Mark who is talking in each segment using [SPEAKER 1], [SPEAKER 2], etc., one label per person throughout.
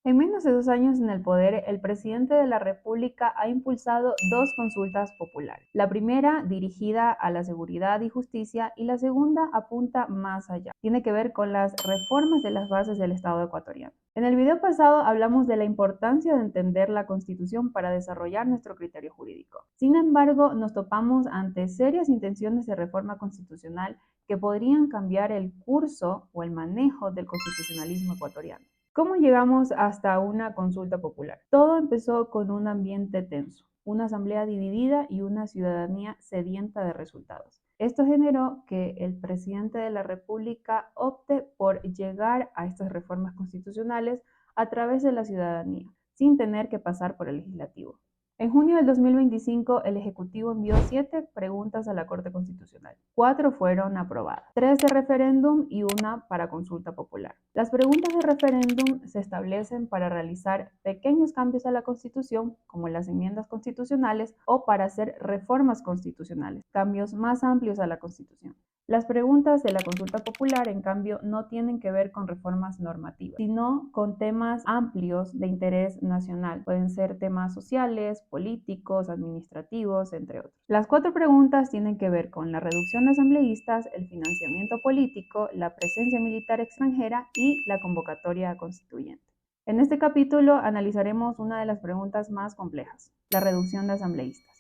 [SPEAKER 1] En menos de 2 años en el poder, el presidente de la República ha impulsado dos consultas populares. La primera dirigida a la seguridad y justicia y la segunda apunta más allá. Tiene que ver con las reformas de las bases del Estado ecuatoriano. En el video pasado hablamos de la importancia de entender la Constitución para desarrollar nuestro criterio jurídico. Sin embargo, nos topamos ante serias intenciones de reforma constitucional que podrían cambiar el curso o el manejo del constitucionalismo ecuatoriano. ¿Cómo llegamos hasta una consulta popular? Todo empezó con un ambiente tenso, una asamblea dividida y una ciudadanía sedienta de resultados. Esto generó que el presidente de la República opte por llegar a estas reformas constitucionales a través de la ciudadanía, sin tener que pasar por el legislativo. En junio del 2025, el Ejecutivo envió 7 preguntas a la Corte Constitucional. 4 fueron aprobadas, 3 de referéndum y una para consulta popular. Las preguntas de referéndum se establecen para realizar pequeños cambios a la Constitución, como las enmiendas constitucionales, o para hacer reformas constitucionales, cambios más amplios a la Constitución. Las preguntas de la consulta popular, en cambio, no tienen que ver con reformas normativas, sino con temas amplios de interés nacional. Pueden ser temas sociales, políticos, administrativos, entre otros. Las 4 preguntas tienen que ver con la reducción de asambleístas, el financiamiento político, la presencia militar extranjera y la convocatoria constituyente. En este capítulo analizaremos una de las preguntas más complejas, la reducción de asambleístas.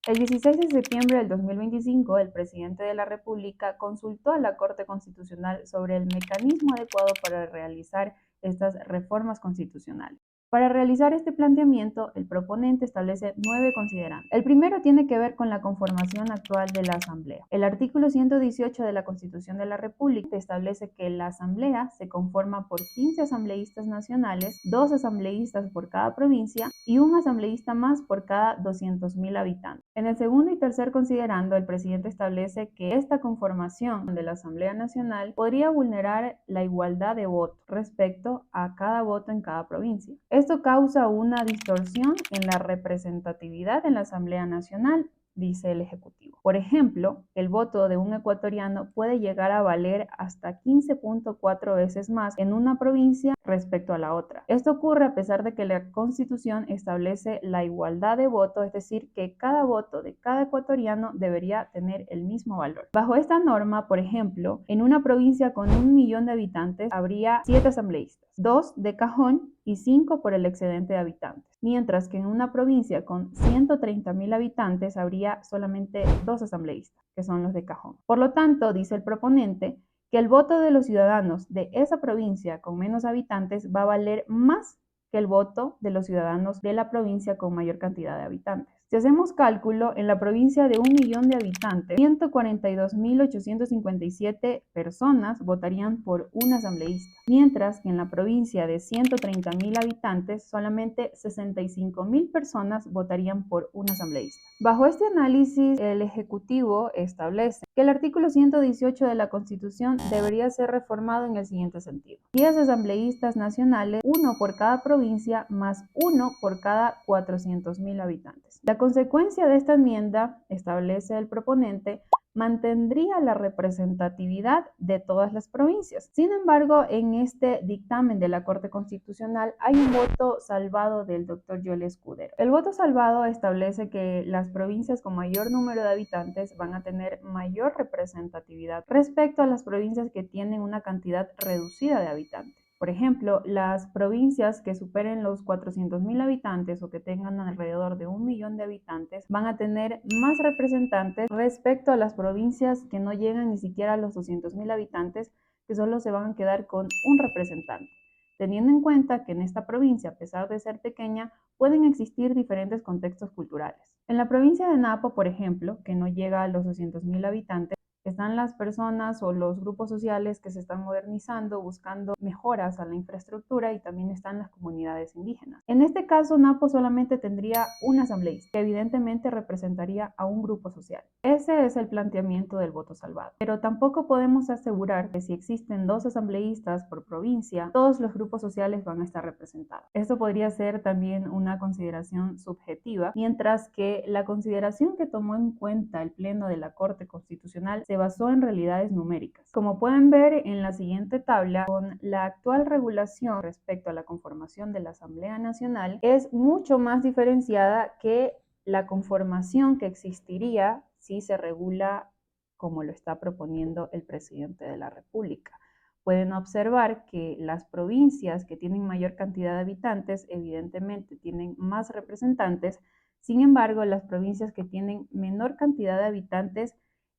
[SPEAKER 1] El 16 de septiembre del 2025, el presidente de la República consultó a la Corte Constitucional sobre el mecanismo adecuado para realizar estas reformas constitucionales. Para realizar este planteamiento, el proponente establece 9 considerandos. El primero tiene que ver con la conformación actual de la Asamblea. El artículo 118 de la Constitución de la República establece que la Asamblea se conforma por 15 asambleístas nacionales, 2 asambleístas por cada provincia y un asambleísta más por cada 200.000 habitantes. En el segundo y tercer considerando, el presidente establece que esta conformación de la Asamblea Nacional podría vulnerar la igualdad de voto respecto a cada voto en cada provincia. Esto causa una distorsión en la representatividad en la Asamblea Nacional, dice el Ejecutivo. Por ejemplo, el voto de un ecuatoriano puede llegar a valer hasta 15.4 veces más en una provincia respecto a la otra. Esto ocurre a pesar de que la Constitución establece la igualdad de voto, es decir, que cada voto de cada ecuatoriano debería tener el mismo valor. Bajo esta norma, por ejemplo, en una provincia con 1 millón de habitantes habría 7 asambleístas, 2 de cajón y 5 por el excedente de habitantes, mientras que en una provincia con 130.000 habitantes habría solamente 2 asambleístas, que son los de cajón. Por lo tanto, dice el proponente, que el voto de los ciudadanos de esa provincia con menos habitantes va a valer más que el voto de los ciudadanos de la provincia con mayor cantidad de habitantes. Si hacemos cálculo, en la provincia de 1 millón de habitantes, 142.857 personas votarían por un asambleísta, mientras que en la provincia de 130.000 habitantes, solamente 65.000 personas votarían por un asambleísta. Bajo este análisis, el Ejecutivo establece que el artículo 118 de la Constitución debería ser reformado en el siguiente sentido: 10 asambleístas nacionales, 1 por cada provincia, más 1 por cada 400.000 habitantes. La consecuencia de esta enmienda, establece el proponente, mantendría la representatividad de todas las provincias. Sin embargo, en este dictamen de la Corte Constitucional hay un voto salvado del doctor Joel Escudero. El voto salvado establece que las provincias con mayor número de habitantes van a tener mayor representatividad respecto a las provincias que tienen una cantidad reducida de habitantes. Por ejemplo, las provincias que superen los 400.000 habitantes o que tengan alrededor de 1 millón de habitantes van a tener más representantes respecto a las provincias que no llegan ni siquiera a los 200.000 habitantes, que solo se van a quedar con un representante, teniendo en cuenta que en esta provincia, a pesar de ser pequeña, pueden existir diferentes contextos culturales. En la provincia de Napo, por ejemplo, que no llega a los 200.000 habitantes, están las personas o los grupos sociales que se están modernizando, buscando mejoras a la infraestructura, y también están las comunidades indígenas. En este caso, Napo solamente tendría un asambleísta, que evidentemente representaría a un grupo social. Ese es el planteamiento del voto salvado. Pero tampoco podemos asegurar que si existen 2 asambleístas por provincia, todos los grupos sociales van a estar representados. Esto podría ser también una consideración subjetiva, mientras que la consideración que tomó en cuenta el Pleno de la Corte Constitucional se basó en realidades numéricas. Como pueden ver en la siguiente tabla, con la actual regulación respecto a la conformación de la Asamblea Nacional es mucho más diferenciada que la conformación que existiría si se regula como lo está proponiendo el presidente de la República. Pueden observar que las provincias que tienen mayor cantidad de habitantes evidentemente tienen más representantes. Sin embargo, las provincias que tienen menor cantidad de habitantes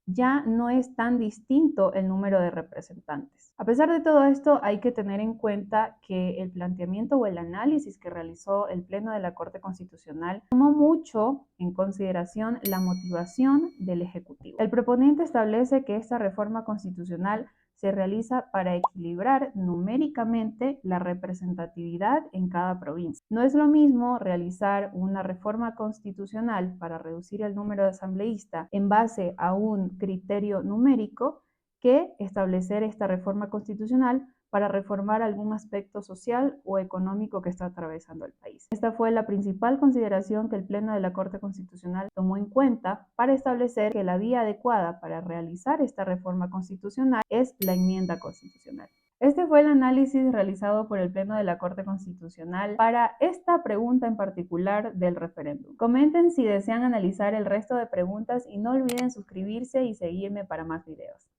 [SPEAKER 1] ya no es tan distinto el número de representantes. A pesar de todo esto, hay que tener en cuenta que el planteamiento o el análisis que realizó el Pleno de la Corte Constitucional tomó mucho en consideración la motivación del Ejecutivo. El proponente establece que esta reforma constitucional se realiza para equilibrar numéricamente la representatividad en cada provincia. No es lo mismo realizar una reforma constitucional para reducir el número de asambleístas en base a un criterio numérico que establecer esta reforma constitucional para reformar algún aspecto social o económico que está atravesando el país. Esta fue la principal consideración que el Pleno de la Corte Constitucional tomó en cuenta para establecer que la vía adecuada para realizar esta reforma constitucional es la enmienda constitucional. Este fue el análisis realizado por el Pleno de la Corte Constitucional para esta pregunta en particular del referéndum. Comenten si desean analizar el resto de preguntas y no olviden suscribirse y seguirme para más videos.